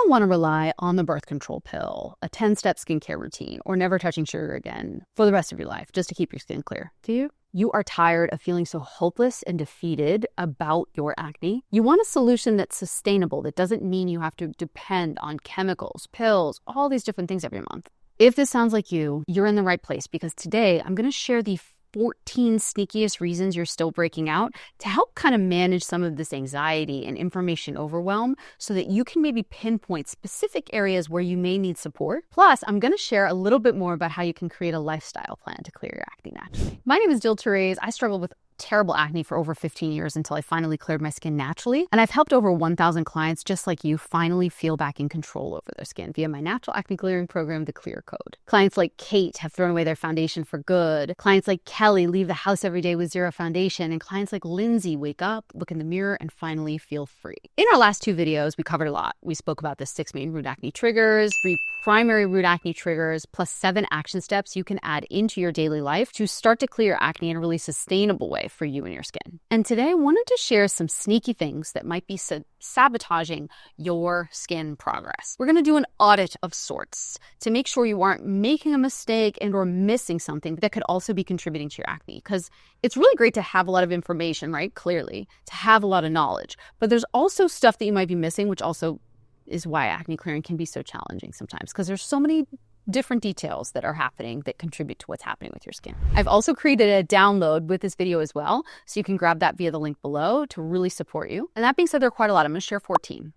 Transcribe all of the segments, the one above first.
don't want to rely on the birth control pill, a 10-step skincare routine, or never touching sugar again for the rest of your life just to keep your skin clear. Do you? You are tired of feeling so hopeless and defeated about your acne. You want a solution that's sustainable, that doesn't mean you have to depend on chemicals, pills, all these different things every month. If this sounds like you, you're in the right place, because today I'm going to share the 14 sneakiest reasons you're still breaking out to help kind of manage some of this anxiety and information overwhelm so that you can maybe pinpoint specific areas where you may need support. Plus, I'm going to share a little bit more about how you can create a lifestyle plan to clear your acne naturally. My name is Therese. I struggled with terrible acne for over 15 years until I finally cleared my skin naturally. And I've helped over 1,000 clients just like you finally feel back in control over their skin via my natural acne clearing program, the Clear Code. Clients like Kate have thrown away their foundation for good. Clients like Kelly leave the house every day with zero foundation. And clients like Lindsay wake up, look in the mirror, and finally feel free. In our last 2 videos, we covered a lot. We spoke about the 6 main root acne triggers, 3 primary root acne triggers, plus 7 action steps you can add into your daily life to start to clear your acne in a really sustainable way for you and your skin. And today I wanted to share some sneaky things that might be sabotaging your skin progress. We're going to do an audit of sorts to make sure you aren't making a mistake and or missing something that could also be contributing to your acne, because it's really great to have a lot of information, right? Clearly, to have a lot of knowledge, but there's also stuff that you might be missing, which also is why acne clearing can be so challenging sometimes, because there's so many different details that are happening that contribute to what's happening with your skin. I've also created a download with this video as well, so you can grab that via the link below to really support you. And that being said, there are quite a lot. I'm going to share 14.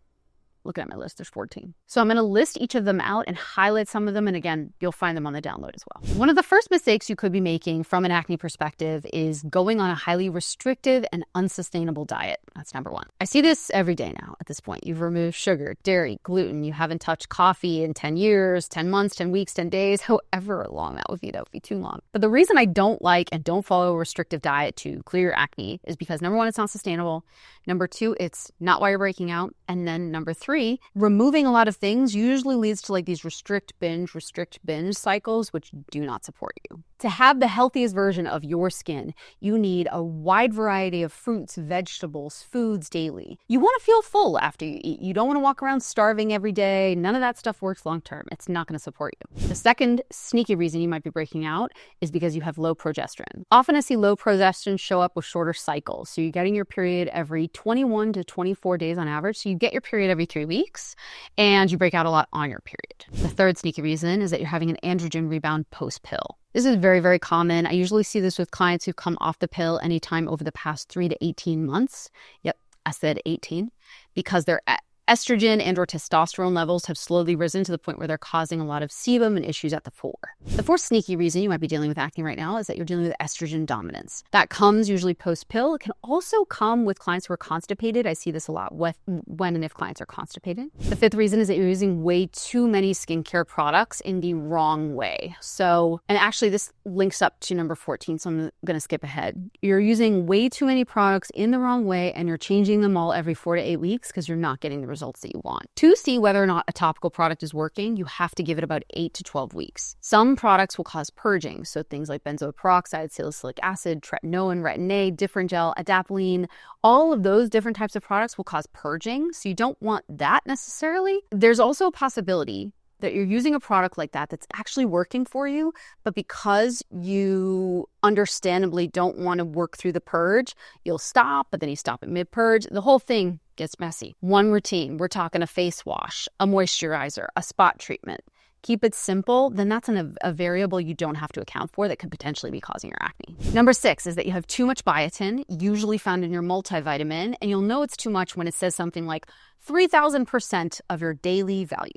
Looking at my list, there's 14. So I'm going to list each of them out and highlight some of them. And again, you'll find them on the download as well. One of the first mistakes you could be making from an acne perspective is going on a highly restrictive and unsustainable diet. That's number 1. I see this every day now at this point. You've removed sugar, dairy, gluten. You haven't touched coffee in 10 years, 10 months, 10 weeks, 10 days, however long that would be too long. But the reason I don't like and don't follow a restrictive diet to clear your acne is because number 1, it's not sustainable. Number 2, it's not why you're breaking out. And then number 3, removing a lot of things usually leads to like these restrict binge cycles, which do not support you. To have the healthiest version of your skin, you need a wide variety of fruits, vegetables, foods daily. You want to feel full after you eat. You don't want to walk around starving every day. None of that stuff works long term. It's not going to support you. The second sneaky reason you might be breaking out is because you have low progesterone. Often I see low progesterone show up with shorter cycles. So you're getting your period every 21 to 24 days on average. So you get your period every 3 weeks and you break out a lot on your period. The third sneaky reason is that you're having an androgen rebound post-pill. This is very, very common. I usually see this with clients who come off the pill anytime over the past 3 to 18 months. Yep, I said 18, because their estrogen and or testosterone levels have slowly risen to the point where they're causing a lot of sebum and issues at the pore. The fourth sneaky reason you might be dealing with acne right now is that you're dealing with estrogen dominance. That comes usually post-pill. It can also come with clients who are constipated. I see this a lot when and if clients are constipated. The fifth reason is that you're using way too many skincare products in the wrong way. So, and actually this links up to number 14, so I'm going to skip ahead. You're using way too many products in the wrong way, and you're changing them all every 4 to 8 weeks because you're not getting the results that you want. To see whether or not a topical product is working, you have to give it about 8 to 12 weeks. Some products will cause purging, so things like benzoyl peroxide, salicylic acid, tretinoin, retin A, different gel, adapalene, all of those different types of products will cause purging, so you don't want that necessarily. There's also a possibility that you're using a product like that that's actually working for you, but because you understandably don't want to work through the purge, you'll stop, but then you stop at mid-purge. The whole thing gets messy. One routine, we're talking a face wash, a moisturizer, a spot treatment. Keep it simple, then that's a variable you don't have to account for that could potentially be causing your acne. Number 6 is that you have too much biotin, usually found in your multivitamin, and you'll know it's too much when it says something like 3,000% of your daily value.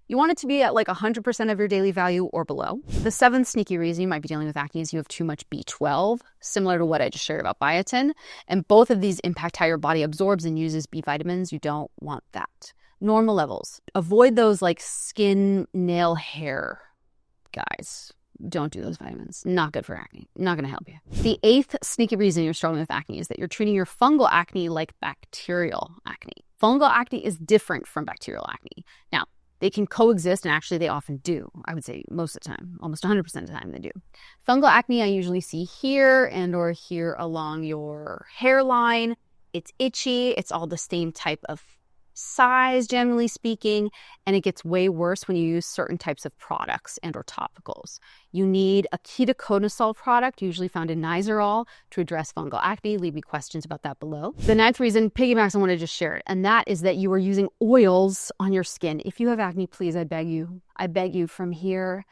You want it to be at like 100% of your daily value or below. The 7th sneaky reason you might be dealing with acne is you have too much B12, similar to what I just shared about biotin. And both of these impact how your body absorbs and uses B vitamins. You don't want that. Normal levels. Avoid those like skin, nail, hair. Guys, don't do those vitamins. Not good for acne. Not going to help you. The 8th sneaky reason you're struggling with acne is that you're treating your fungal acne like bacterial acne. Fungal acne is different from bacterial acne. Now, they can coexist, and actually they often do. I would say most of the time, almost 100% of the time they do. Fungal acne I usually see here and or here along your hairline. It's itchy. It's all the same type of size, generally speaking, and it gets way worse when you use certain types of products and or topicals. You need a ketoconazole product, usually found in Nizoral, to address fungal acne. Leave me questions about that below. The ninth reason, piggybacks, I want to just share it, and that is that you are using oils on your skin. If you have acne, please, I beg you from here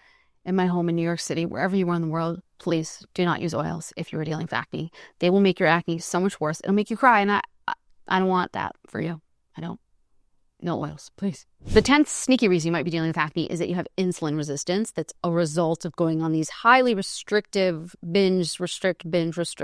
in my home in New York City, wherever you are in the world, please do not use oils if you are dealing with acne. They will make your acne so much worse. It'll make you cry, and I don't want that for you. I don't. No oils, please. The 10th sneaky reason you might be dealing with acne is that you have insulin resistance. That's a result of going on these highly restrictive binge, restrict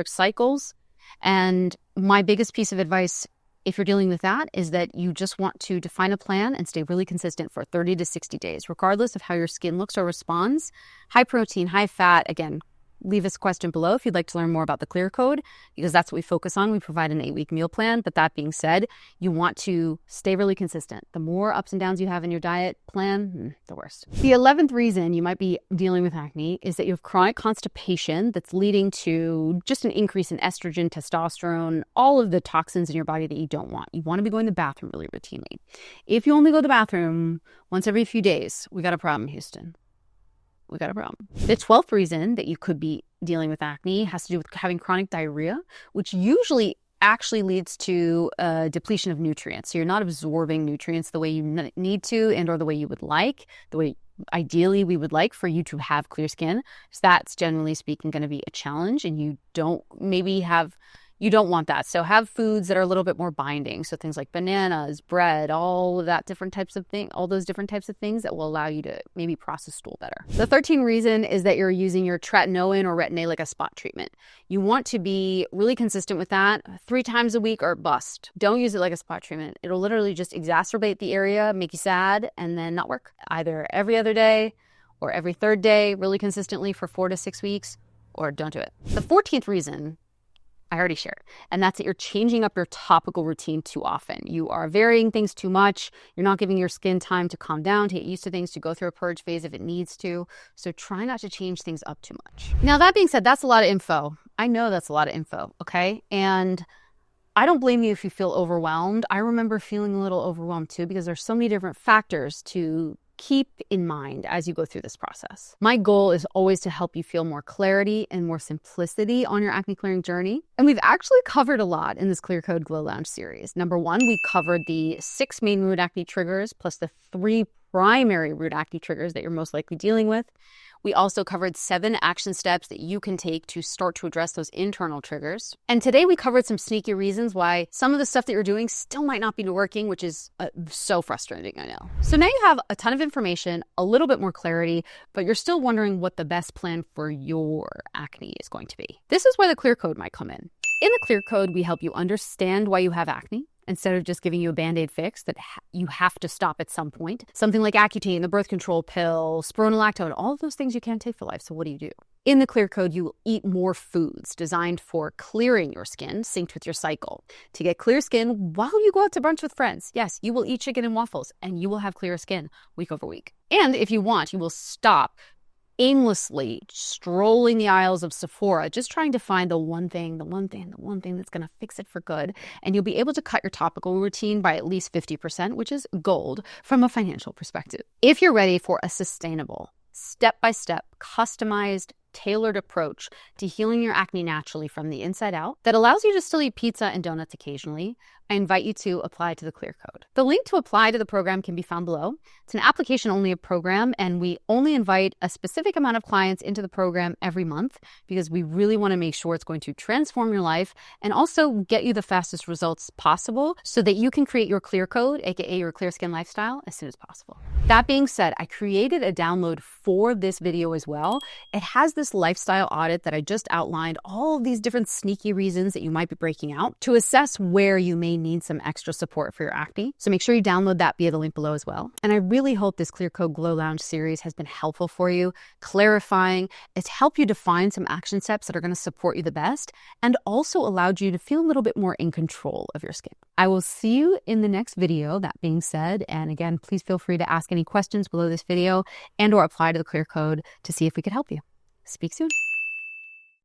cycles. And my biggest piece of advice, if you're dealing with that, is that you just want to define a plan and stay really consistent for 30 to 60 days, regardless of how your skin looks or responds. High protein, high fat, again, leave us a question below if you'd like to learn more about the Clear Code, because that's what we focus on. We provide an 8-week meal plan. But that being said, you want to stay really consistent. The more ups and downs you have in your diet plan, the worse. The 11th reason you might be dealing with acne is that you have chronic constipation that's leading to just an increase in estrogen, testosterone, all of the toxins in your body that you don't want. You want to be going to the bathroom really routinely. If you only go to the bathroom once every few days, we got a problem, Houston. We got a problem. The 12th reason that you could be dealing with acne has to do with having chronic diarrhea, which usually actually leads to a depletion of nutrients. So you're not absorbing nutrients the way you need to and or the way you would like, the way ideally we would like for you to have clear skin. So that's generally speaking going to be a challenge, and you don't want that. So have foods that are a little bit more binding. So things like bananas, bread, all of that different types of things, all those different types of things that will allow you to maybe process stool better. The 13th reason is that you're using your tretinoin or retin-A spot treatment. You want to be really consistent with that 3 times a week or bust. Don't use it like a spot treatment. It'll literally just exacerbate the area, make you sad, and then not work. Either every other day or every 3rd day really consistently for 4 to 6 weeks, or don't do it. The 14th reason I already shared, and that's that you're changing up your topical routine too often. You are varying things too much. You're not giving your skin time to calm down, to get used to things, to go through a purge phase if it needs to. So try not to change things up too much. Now, that being said, that's a lot of info. I know that's a lot of info, okay? And I don't blame you if you feel overwhelmed. I remember feeling a little overwhelmed too, because there's so many different factors to keep in mind as you go through this process. My goal is always to help you feel more clarity and more simplicity on your acne clearing journey. And we've actually covered a lot in this Clear Code Glow Lounge series. Number 1, we covered the 6 main root acne triggers plus the 3 primary root acne triggers that you're most likely dealing with. We also covered 7 action steps that you can take to start to address those internal triggers. And today we covered some sneaky reasons why some of the stuff that you're doing still might not be working, which is so frustrating, I know. So now you have a ton of information, a little bit more clarity, but you're still wondering what the best plan for your acne is going to be. This is where the Clear Code might come in. In the Clear Code, we help you understand why you have acne, instead of just giving you a Band-Aid fix that you have to stop at some point. Something like Accutane, the birth control pill, spironolactone, all of those things you can't take for life. So what do? In the Clear Code, you will eat more foods designed for clearing your skin, synced with your cycle. To get clear skin while you go out to brunch with friends. Yes, you will eat chicken and waffles, and you will have clear skin week over week. And if you want, you will stop aimlessly strolling the aisles of Sephora, just trying to find the one thing that's going to fix it for good. And you'll be able to cut your topical routine by at least 50%, which is gold from a financial perspective. If you're ready for a sustainable, step-by-step, customized, tailored approach to healing your acne naturally from the inside out that allows you to still eat pizza and donuts occasionally, I invite you to apply to the Clear Code. The link to apply to the program can be found below. It's an application-only program, and we only invite a specific amount of clients into the program every month because we really want to make sure it's going to transform your life and also get you the fastest results possible so that you can create your Clear Code, aka your clear skin lifestyle, as soon as possible. That being said, I created a download for this video as well. It has this lifestyle audit that I just outlined, all of these different sneaky reasons that you might be breaking out to assess where you may need some extra support for your acne. So make sure you download that via the link below as well. And I really hope this Clear Code Glow Lounge series has been helpful for you, clarifying. It's helped you define some action steps that are going to support you the best and also allowed you to feel a little bit more in control of your skin. I will see you in the next video, that being said. And again, please feel free to ask any questions below this video and or apply to the Clear Code to see if we could help you. Speak soon.